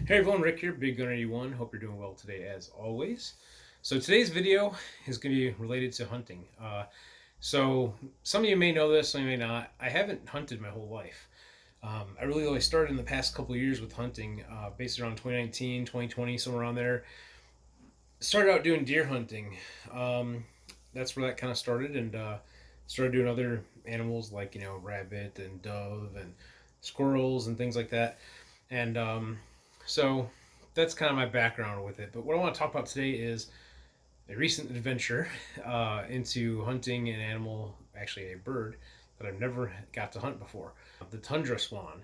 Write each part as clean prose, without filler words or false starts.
Hey everyone, Rick here, Big Gun 81. Hope you're doing well today as always. So today's video is going to be related to hunting. So some of you may know this, some of you may not. I haven't hunted my whole life. I really only started in the past couple of years with hunting, based around 2019, 2020, somewhere around there. Started out doing deer hunting. That's where that kind of started, and started doing other animals like rabbit and dove and squirrels and things like that. And so that's kind of my background with it. But what I want to talk about today is a recent adventure into hunting an animal, actually a bird, that I've never got to hunt before, the Tundra Swan.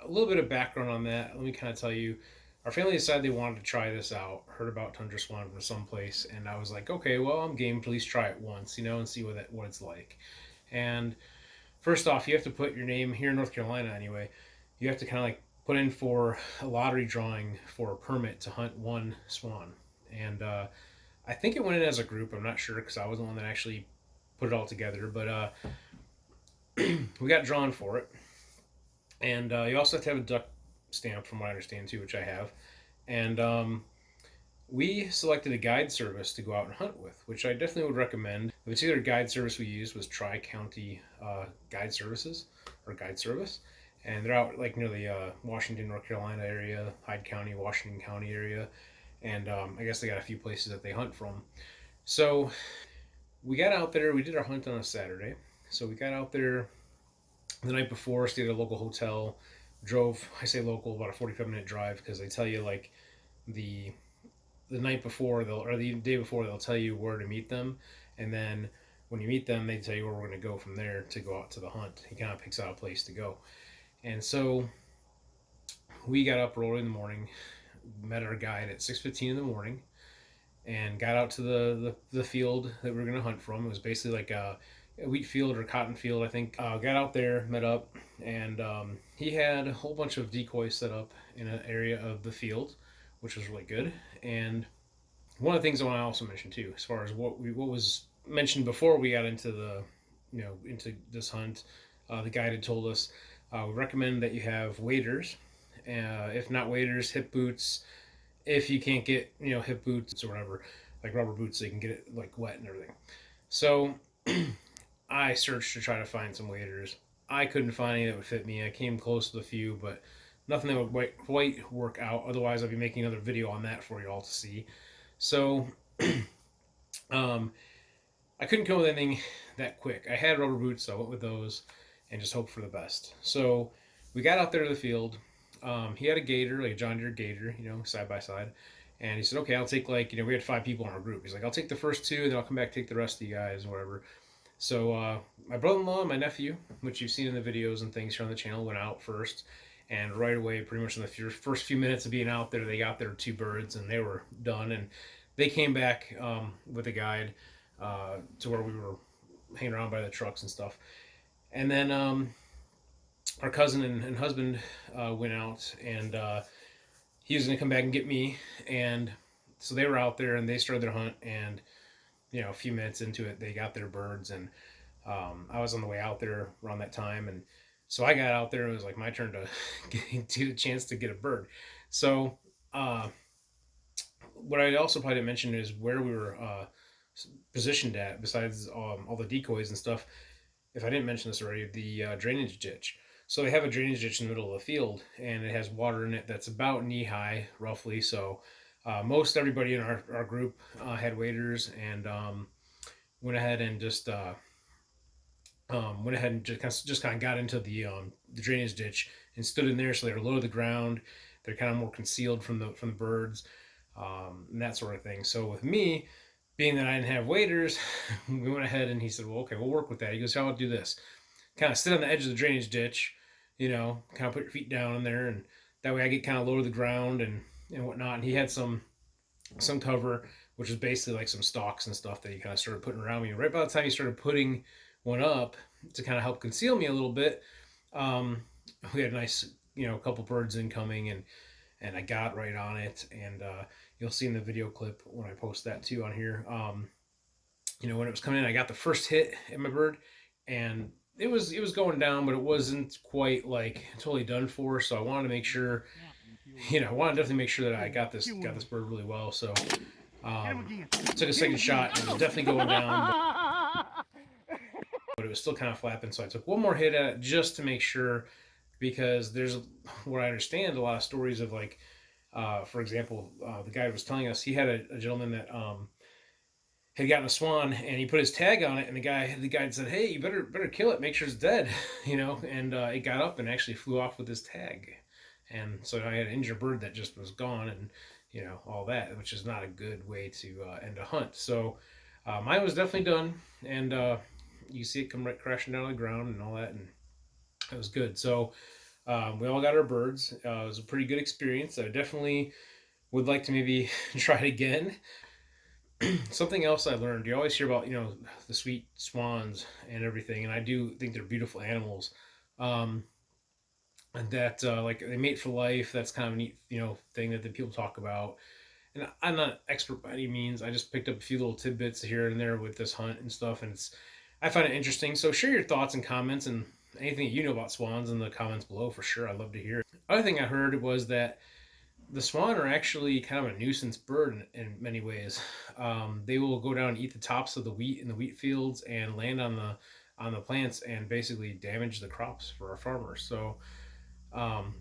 A little bit of background on that. Let me kind of tell you. Our family decided they wanted to try this out. Heard about Tundra Swan from someplace, and I was like, okay, well, I'm game to at least try it once, and see what it's like. And first off, you have to put your name here in North Carolina anyway. You have to kind of like put in for a lottery drawing for a permit to hunt one swan. And I think it went in as a group. I'm not sure because I wasn't the one that actually put it all together. But we got drawn for it. And you also have to have a duck stamp, from what I understand, too, which I have. And we selected a guide service to go out and hunt with, which I definitely would recommend. The particular guide service we used was Tri-County Guide Services, or Guide Service. And they're out like near the Washington, North Carolina area, Hyde County, Washington County area. And I guess they got a few places that they hunt from. So we got out there, we did our hunt on a Saturday. So we got out there the night before, stayed at a local hotel, drove, I say local, about a 45-minute drive, because they tell you like the night before or the day before they'll tell you where to meet them, and then when you meet them they tell you where we're going to go from there to go out to the hunt. He kind of picks out a place to go. And so we got up early in the morning, met our guide at 6:15 in the morning, and got out to the field that we were going to hunt from. It was basically like a wheat field or cotton field, I think. Got out there, met up, and he had a whole bunch of decoys set up in an area of the field, which was really good. And one of the things I want to also mention too, as far as what was mentioned before we got into into this hunt, the guide had told us we recommend that you have waders, if not waders, hip boots. If you can't get hip boots or whatever, like rubber boots, so you can get it like wet and everything. So I searched to try to find some waders. I couldn't find any that would fit me. I came close to a few, but nothing that would quite work out. Otherwise, I'd be making another video on that for you all to see. So, I couldn't come up with anything that quick. I had rubber boots, so I went with those and just hoped for the best. So, we got out there to the field. He had a gator, like a John Deere gator, side by side. And he said, okay, I'll take we had 5 people in our group. He's like, I'll take the first 2, then I'll come back take the rest of you guys, whatever. So my brother-in-law and my nephew, which you've seen in the videos and things here on the channel, went out first. And right away, pretty much in the first few minutes of being out there, they got their 2 birds and they were done. And they came back with a guide to where we were hanging around by the trucks and stuff. And then our cousin and husband went out, and he was going to come back and get me. And so they were out there and they started their hunt. And a few minutes into it, they got their birds, and I was on the way out there around that time, and so I got out there. It was like my turn to get a chance to get a bird. So what I also probably didn't mention is where we were positioned at. Besides all the decoys and stuff, if I didn't mention this already, the drainage ditch. So they have a drainage ditch in the middle of the field, and it has water in it that's about knee high, roughly. So most everybody in our group had waders, and went ahead and just kind of got into the drainage ditch and stood in there. So they were low to the ground. They're kind of more concealed from the birds, and that sort of thing. So with me, being that I didn't have waders, we went ahead and he said, well, okay, we'll work with that. He goes, how about do this? Kind of sit on the edge of the drainage ditch, kind of put your feet down in there, and that way I get kind of low to the ground and whatnot. And he had some cover, which was basically like some stalks and stuff that he kind of started putting around me. And right by the time he started putting one up to kind of help conceal me a little bit, we had a nice, couple birds incoming, and I got right on it. And you'll see in the video clip when I post that too on here. When it was coming in, I got the first hit at my bird, and it was going down, but it wasn't quite like totally done for. So I wanted to make sure you know, I want to definitely make sure that I got this bird really well. So took a second shot and it was definitely going down, but it was still kind of flapping. So I took one more hit at it just to make sure, because there's what I understand a lot of stories of, like, for example, the guy was telling us he had a gentleman that had gotten a swan and he put his tag on it, and the guy said, "Hey, you better kill it, make sure it's dead," you know, and it got up and actually flew off with his tag, and so I had an injured bird that just was gone, and you know, all that, which is not a good way to end a hunt. So mine was definitely done, and you see it come right crashing down on the ground and all that, and it was good. So we all got our birds. It was a pretty good experience. I definitely would like to maybe try it again. Something else I learned, you always hear about, you know, the sweet swans and everything, and I do think they're beautiful animals. Um, and that like they mate for life. That's kind of a neat, you know, thing that the people talk about. And I'm not an expert by any means. I just picked up a few little tidbits here and there with this hunt and stuff, and I find it interesting. So share your thoughts and comments and anything that you know about swans in the comments below for sure. I'd love to hear it. Other thing I heard was that the swan are actually kind of a nuisance bird in many ways. They will go down and eat the tops of the wheat in the wheat fields and land on the plants and basically damage the crops for our farmers. So um,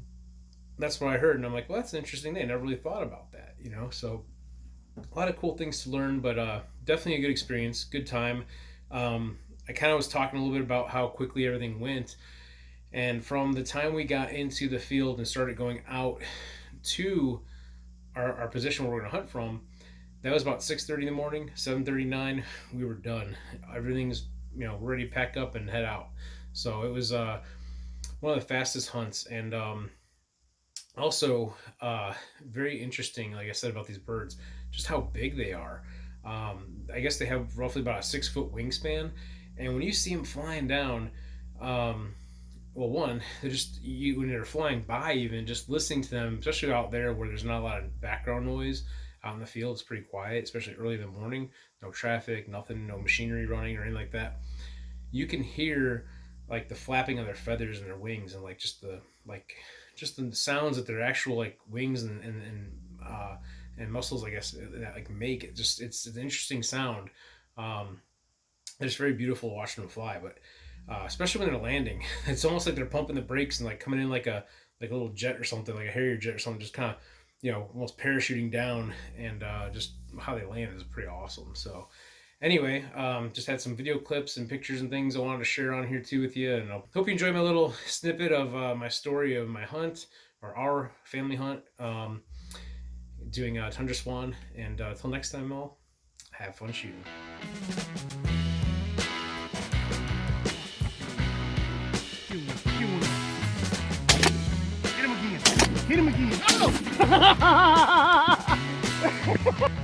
that's what I heard, and I'm like, well, that's an interesting thing. I never really thought about that, you know. So a lot of cool things to learn, but definitely a good experience, good time. I kind of was talking a little bit about how quickly everything went, and from the time we got into the field and started going out to our position where we're going to hunt from, that was about 6:30 in the morning. 7:39 we were done. Everything's, you know, ready to pack up and head out. So it was one of the fastest hunts, and also very interesting, like I said, about these birds, just how big they are. I guess they have roughly about a 6 foot wingspan, and when you see them flying down, well, one, they're just, you when they're flying by, even just listening to them, especially out there where there's not a lot of background noise. Out in the field, it's pretty quiet, especially early in the morning. No traffic, nothing, no machinery running or anything like that. You can hear like the flapping of their feathers and their wings, and like just the sounds that their actual like wings and muscles, I guess, that like make it. Just it's an interesting sound. It's very beautiful watching them fly, but especially when they're landing, it's almost like they're pumping the brakes and like coming in like a little jet or something, like a Harrier jet or something, just kind of, you know, almost parachuting down, and just how they land is pretty awesome. So anyway, just had some video clips and pictures and things I wanted to share on here too with you, and I hope you enjoyed my little snippet of my story of my hunt, or our family hunt, doing Tundra Swan. And until next time, all, have fun shooting. Hit him again. Oh!